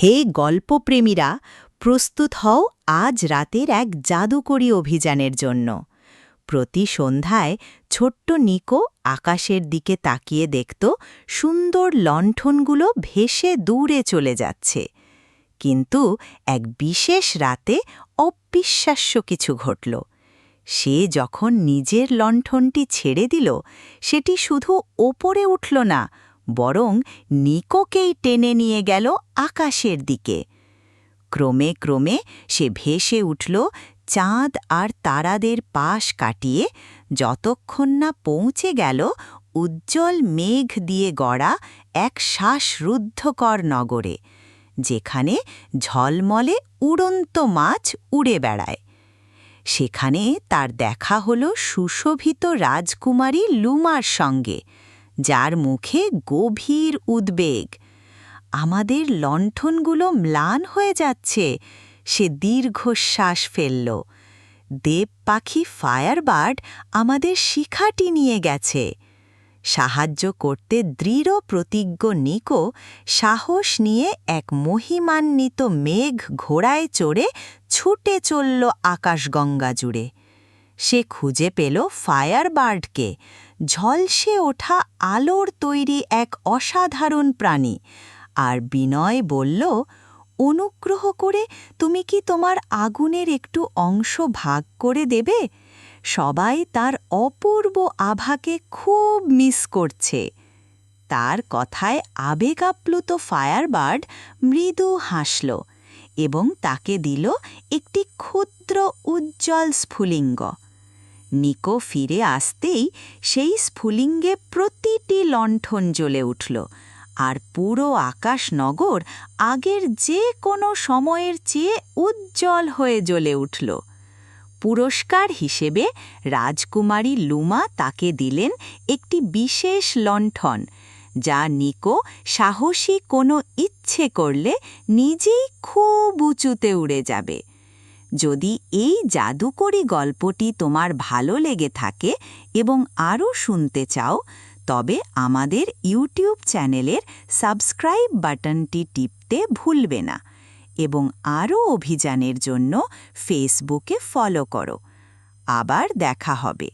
হে গল্পপ্রেমীরা, প্রস্তুত হও আজ রাতের এক জাদুকরী অভিযানের জন্য। প্রতি সন্ধ্যায় ছোট্ট নিকো আকাশের দিকে তাকিয়ে দেখত সুন্দর লণ্ঠনগুলো ভেসে দূরে চলে যাচ্ছে। কিন্তু এক বিশেষ রাতে অবিশ্বাস্য কিছু ঘটল। সে যখন নিজের লণ্ঠনটি ছেড়ে দিল, সেটি শুধু ওপরে উঠল না, বরং নিকোকেই টেনে নিয়ে গেল আকাশের দিকে। ক্রমে ক্রমে সে ভেসে উঠল চাঁদ আর তারাদের পাশ কাটিয়ে, যতক্ষণ না পৌঁছে গেল উজ্জ্বল মেঘ দিয়ে গড়া এক শ্বাসরুদ্ধকর নগরে, যেখানে ঝলমলে উড়ন্ত মাছ উড়ে বেড়ায়। সেখানে তার দেখা হল সুশোভিত রাজকুমারী লুমার সঙ্গে, যার মুখে গভীর উদ্বেগ। আমাদের লণ্ঠনগুলো ম্লান হয়ে যাচ্ছে, সে দীর্ঘশ্বাস ফেলল। দেব পাখি ফায়ারবার্ড আমাদের শিখাটি নিয়ে গেছে। সাহায্য করতে দৃঢ় প্রতিজ্ঞ নিকো সাহস নিয়ে এক মহিমান্বিত মেঘ ঘোড়ায় চড়ে ছুটে চলল আকাশগঙ্গা জুড়ে। সে খুঁজে পেল ফায়ারবার্ডকে, ঝলসে ওঠা আলোর তৈরি এক অসাধারণ প্রাণী, আর বিনয় বলল, অনুগ্রহ করে তুমি কি তোমার আগুনের একটু অংশ ভাগ করে দেবে? সবাই তার অপূর্ব আভাকে খুব মিস করছে। তার কথায় আবেগাপ্লুত ফায়ারবার্ড মৃদু হাসল এবং তাকে দিল একটি ক্ষুদ্র উজ্জ্বল স্ফুলিঙ্গ। নিকো ফিরে আসতেই সেই স্ফুলিঙ্গে প্রতিটি লণ্ঠন জ্বলে উঠল, আর পুরো আকাশনগর আগের যে কোনো সময়ের চেয়ে উজ্জ্বল হয়ে জ্বলে উঠল। পুরস্কার হিসেবে রাজকুমারী লুমা তাকে দিলেন একটি বিশেষ লণ্ঠন, যা নিকো সাহসী কোনো ইচ্ছে করলে নিজেই খুব উঁচুতে উড়ে যাবে। যদি এই জাদুকরী গল্পটি তোমার ভালো লেগে থাকে এবং আরও শুনতে চাও, তবে আমাদের ইউটিউব চ্যানেলের সাবস্ক্রাইব বাটনটি টিপতে ভুলবে না এবং আরও অভিযানের জন্য ফেসবুকে ফলো করো। আবার দেখা হবে।